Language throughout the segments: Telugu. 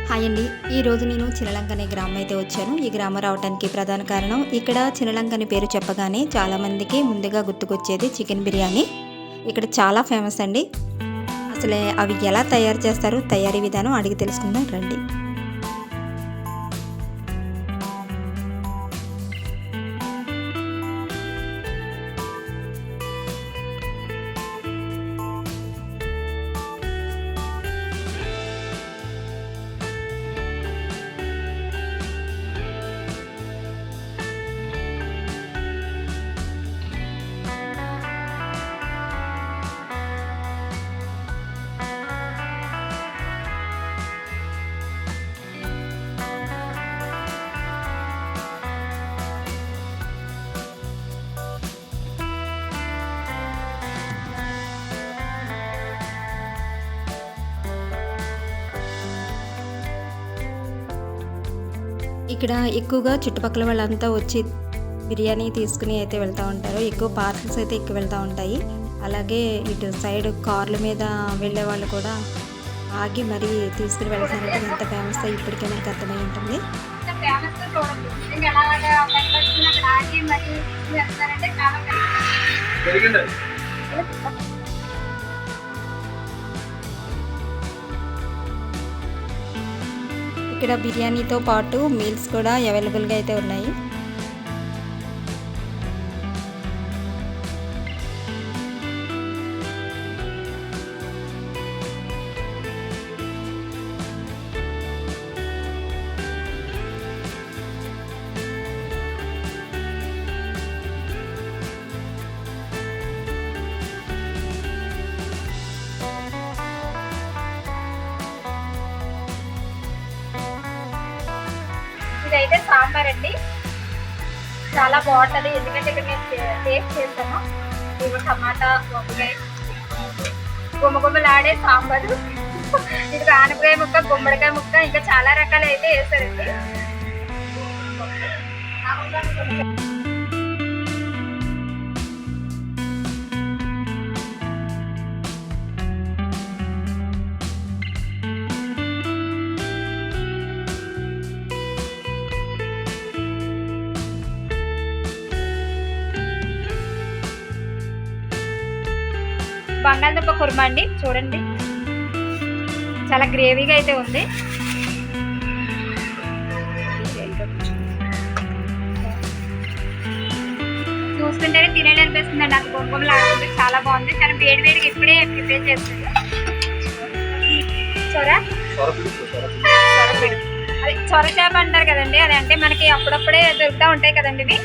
హాయ్ అండి. ఈరోజు నేను చినలంక అనే గ్రామం అయితే వచ్చాను. ఈ గ్రామం రావడానికి ప్రధాన కారణం ఇక్కడ చినలంక అని పేరు చెప్పగానే చాలామందికి ముందుగా గుర్తుకొచ్చేది చికెన్ బిర్యానీ. ఇక్కడ చాలా ఫేమస్ అండి. అసలే అవి ఎలా తయారు చేస్తారు, తయారీ విధానం అడిగి తెలుసుకుందాం రండి. ఇక్కడ ఎక్కువగా చుట్టుపక్కల వాళ్ళంతా వచ్చి బిర్యానీ తీసుకుని అయితే వెళ్తూ ఉంటారు. ఎక్కువ పార్సల్స్ అయితే ఎక్కువ వెళ్తూ ఉంటాయి. అలాగే ఇటు సైడ్ కార్ల మీద వెళ్ళే వాళ్ళు కూడా ఆగి మరీ తీసుకుని వెళ్తారంటే ఎంత ఫేమస్ ఇప్పటికే మనకు అర్థమై ఉంటుంది. ఇక్కడ బిర్యానీతో పాటు మీల్స్ కూడా అవైలబుల్గా అయితే ఉన్నాయి. ఇదైతే సాంబార్ అండి, చాలా బాగుంటుంది. ఎందుకంటే ఇక్కడ నేను టేస్ట్ చేస్తాను. ఇవి టమాటా, వంకాయ, గుమ్మగుమ్మలాడే సాంబారు, ఇది ఆనపకాయ ముక్క, గుమ్మడికాయ ముక్క, ఇంకా చాలా రకాలు అయితే వేస్తారండి. బంగాళదుంప కుర్మా అండి, చూడండి చాలా గ్రేవీగా అయితే ఉంది. చూస్తుంటేనే తినేది అనిపిస్తుంది అండి. అది గుమ్మగుమ్మలు ఆడుతుంది, చాలా బాగుంది. చాలా వేడి వేడిగా ఇప్పుడే ప్రిపేర్ చేస్తుంది. అది చొర చేప అంటారు కదండి, అది అంటే మనకి అప్పుడప్పుడే దొరుకుతూ ఉంటాయి కదండి ఇవి.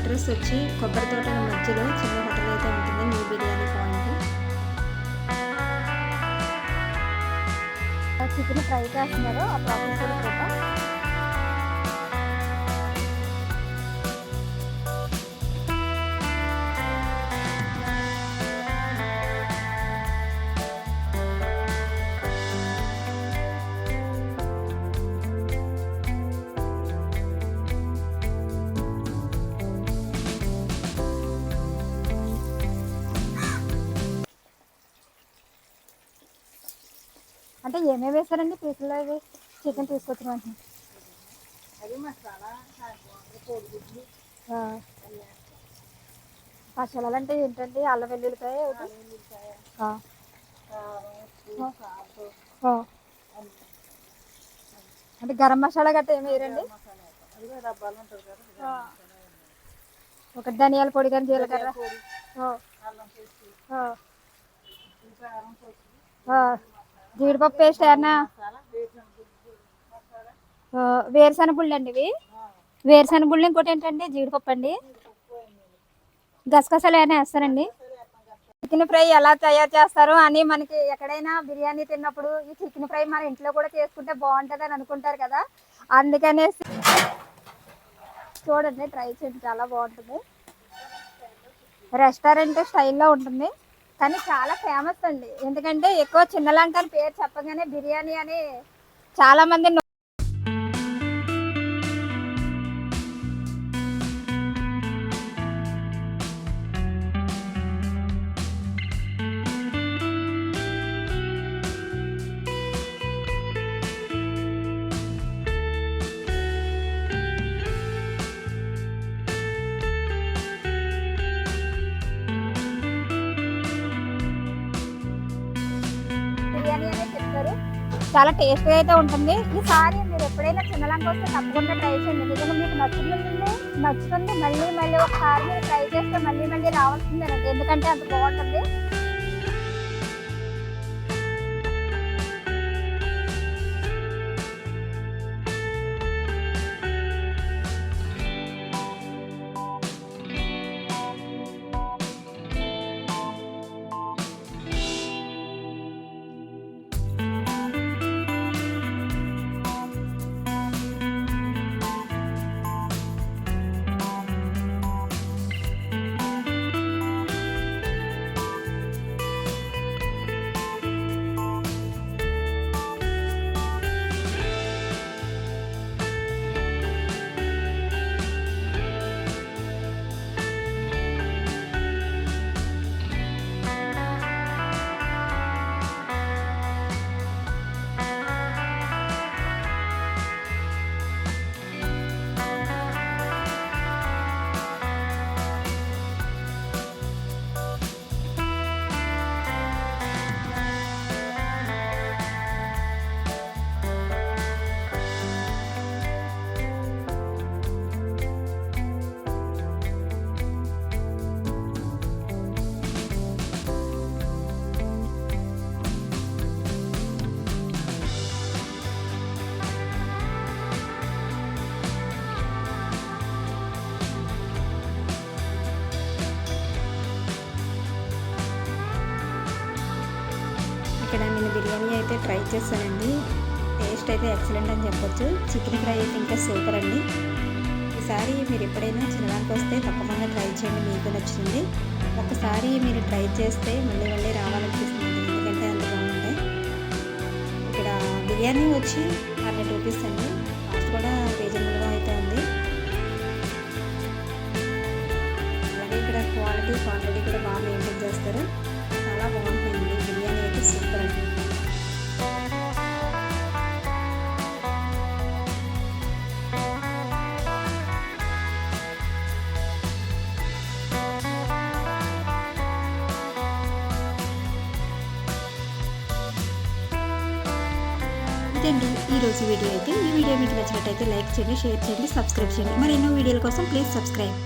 అడ్రస్ వచ్చి కొబ్బరి తోటల మధ్యలో చిన్న హోటల్ అయితే ఉంటుంది, new biryani point. Chicken fry చేస్తున్నారు, ఆ ప్రాసెస్ కూడా చూద్దాం. అంటే ఏమేమి వేస్తారండి పీసుల్లో? అవి చికెన్ తీసుకొచ్చిన వెంటనే మసాలాలు అంటే ఏంటండి? అల్లం వెల్లుల్లిపాయ, అంటే గరం మసాలా గట్రా ఏమి వేయరండి? ఒక ధనియాల పొడి కానీ జీలకర్ర, జీడిపప్పు పేస్ట్ ఏమన్నా, వేరుశెనగ గుళ్ళు అండి ఇవి. వేరుశెనగ గుళ్ళు, ఇంకోటి ఏంటండి జీడిపప్పు అండి. గసగసాలు ఏమైనా వేస్తారండి? చికెన్ ఫ్రై ఎలా తయారు చేస్తారు అని మనకి ఎక్కడైనా బిర్యానీ తిన్నప్పుడు ఈ చికెన్ ఫ్రై మన ఇంట్లో కూడా చేసుకుంటే బాగుంటుంది అని అనుకుంటారు కదా, అందుకనేసి చూడండి ట్రై చేయండి, చాలా బాగుంటుంది. రెస్టారెంట్ స్టైల్లో ఉంటుంది కానీ చాలా ఫేమస్ అండి. ఎందుకంటే ఎక్కువ చిన్న లంక అని పేరు చెప్పగానే బిర్యానీ అని చాలా మంది బిర్యానీ అనేది చెప్తారు. చాలా టేస్ట్గా అయితే ఉంటుంది. ఈసారి మీరు ఎప్పుడైనా చిన్నలంక వస్తే తప్పకుండా ట్రై చేయండి. నిజంగా మీకు నచ్చుతుంది. మళ్ళీ ఒకసారి మీరు ట్రై చేస్తే మళ్ళీ రావాల్సిందేనండి, ఎందుకంటే అంత బాగుంటుంది. ఇక్కడ నేను బిర్యానీ అయితే ట్రై చేశానండి. టేస్ట్ అయితే ఎక్సలెంట్ అని చెప్పొచ్చు. చికెన్ ఫ్రై అయితే ఇంకా సూపర్ అండి. ఈసారి మీరు ఎప్పుడైనా చిన్నదానికి వస్తే తప్పకుండా ట్రై చేయండి, మీకు నచ్చుతుంది. ఒకసారి మీరు ట్రై చేస్తే మళ్ళీ రావాలనిపిస్తుంది, ఎందుకంటే అంత బాగుంటాయి. ఇక్కడ బిర్యానీ వచ్చి 100 రూపీస్ అండి. కాస్ట్ కూడా రీజనబుల్గా అయితే ఉంది. అలాగే ఇక్కడ క్వాంటిటీ కూడా బాగా మెయింటైన్ చేస్తారు. చాలా బాగుంటుందండి బిర్యానీ అయితే, సూపర్ అండి. ఇదండి ఈరోజు వీడియో అయితే. ఈ వీడియో మీకు నచ్చినట్టయితే లైక్ చేయండి, షేర్ చేయండి, సబ్స్క్రైబ్ చేయండి. మరెన్నో వీడియోల కోసం ప్లీజ్ సబ్స్క్రైబ్.